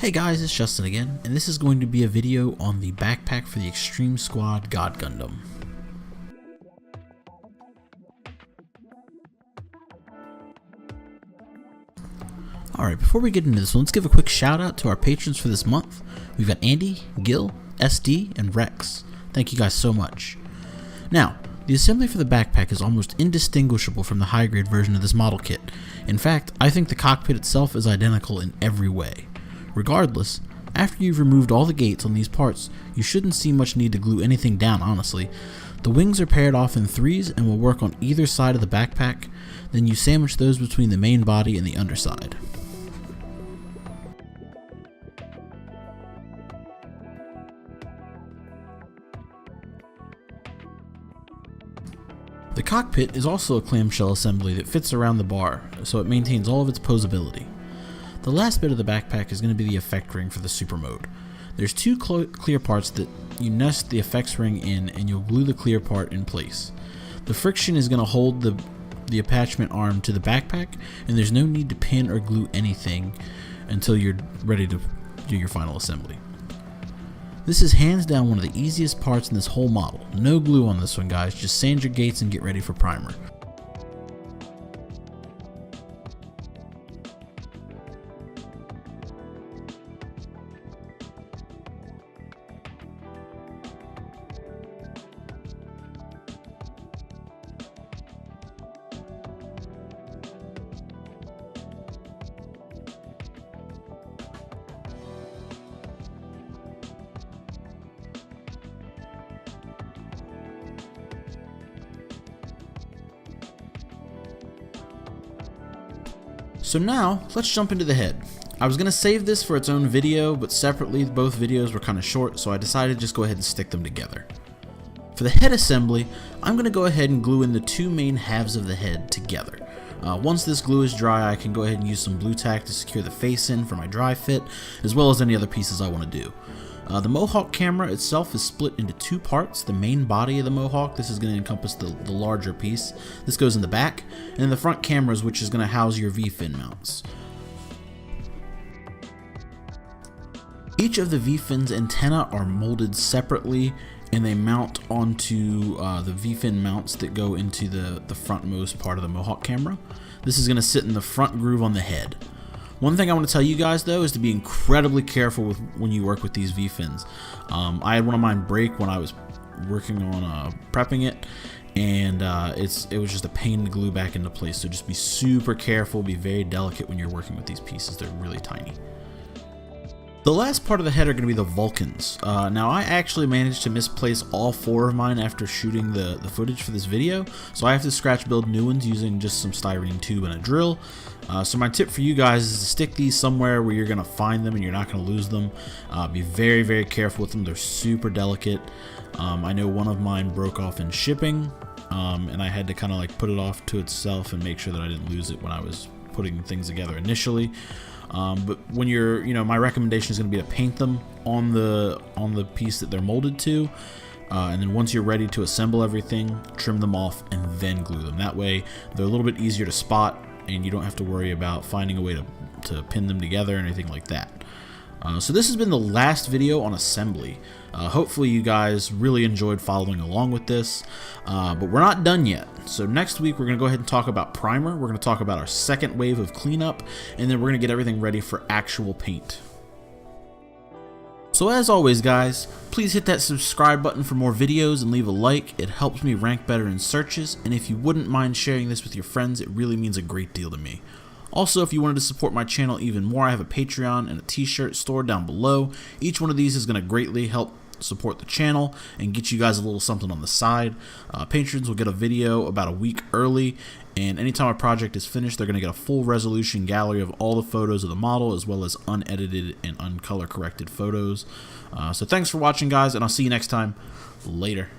Hey guys, it's Justin again, and this is going to be a video on the backpack for the Extreme Squad God Gundam. Alright, before we get into this one, let's give a quick shout out to our patrons for this month. We've got Andy, Gil, SD, and Rex. Thank you guys so much. Now, the assembly for the backpack is almost indistinguishable from the high grade version of this model kit. In fact, I think the cockpit itself is identical in every way. Regardless, after you've removed all the gates on these parts, you shouldn't see much need to glue anything down, honestly. The wings are paired off in threes and will work on either side of the backpack, then you sandwich those between the main body and the underside. The cockpit is also a clamshell assembly that fits around the bar, so it maintains all of its posability. The last bit of the backpack is going to be the effect ring for the super mode. There's two clear parts that you nest the effects ring in, and you'll glue the clear part in place. The friction is going to hold the attachment arm to the backpack, and there's no need to pin or glue anything until you're ready to do your final assembly. This is hands down one of the easiest parts in this whole model. No glue on this one, guys, just sand your gates and get ready for primer. So now, let's jump into the head. I was going to save this for its own video, but separately both videos were kind of short, so I decided to just go ahead and stick them together. For the head assembly, I'm going to go ahead and glue in the two main halves of the head together. Once this glue is dry, I can go ahead and use some blue tack to secure the face in for my dry fit, as well as any other pieces I want to do. The Mohawk camera itself is split into two parts. The main body of the Mohawk, this is going to encompass the larger piece. This goes in the back, and then the front cameras, which is going to house your V-fin mounts. Each of the V-fin's antenna are molded separately, and they mount onto the V-fin mounts that go into the frontmost part of the Mohawk camera. This is going to sit in the front groove on the head. One thing I want to tell you guys though is to be incredibly careful when you work with these V-fins. I had one of mine break when I was working on prepping it, and it was just a pain to glue back into place. So just be super careful, be very delicate when you're working with these pieces. They're really tiny. The last part of the head are going to be the Vulcans. Now I actually managed to misplace all four of mine after shooting the footage for this video, so I have to scratch build new ones using just some styrene tube and a drill. So my tip for you guys is to stick these somewhere where you're going to find them and you're not going to lose them. Be very, very careful with them. They're super delicate. I know one of mine broke off in shipping, and I had to kind of like put it off to itself and make sure that I didn't lose it when I was putting things together initially. But when you're, my recommendation is going to be to paint them on the piece that they're molded to, and then once you're ready to assemble everything, trim them off and then glue them. That way they're a little bit easier to spot, and you don't have to worry about finding a way to pin them together or anything like that. So this has been the last video on assembly. Hopefully you guys really enjoyed following along with this, but we're not done yet. So next week we're going to go ahead and talk about primer, we're going to talk about our second wave of cleanup, and then we're going to get everything ready for actual paint. So as always guys, please hit that subscribe button for more videos and leave a like. It helps me rank better in searches, and if you wouldn't mind sharing this with your friends, it really means a great deal to me. Also, if you wanted to support my channel even more, I have a Patreon and a t-shirt store down below. Each one of these is going to greatly help support the channel and get you guys a little something on the side. Patrons will get a video about a week early, and anytime a project is finished, they're going to get a full resolution gallery of all the photos of the model, as well as unedited and uncolor corrected photos. So thanks for watching guys, and I'll see you next time. Later.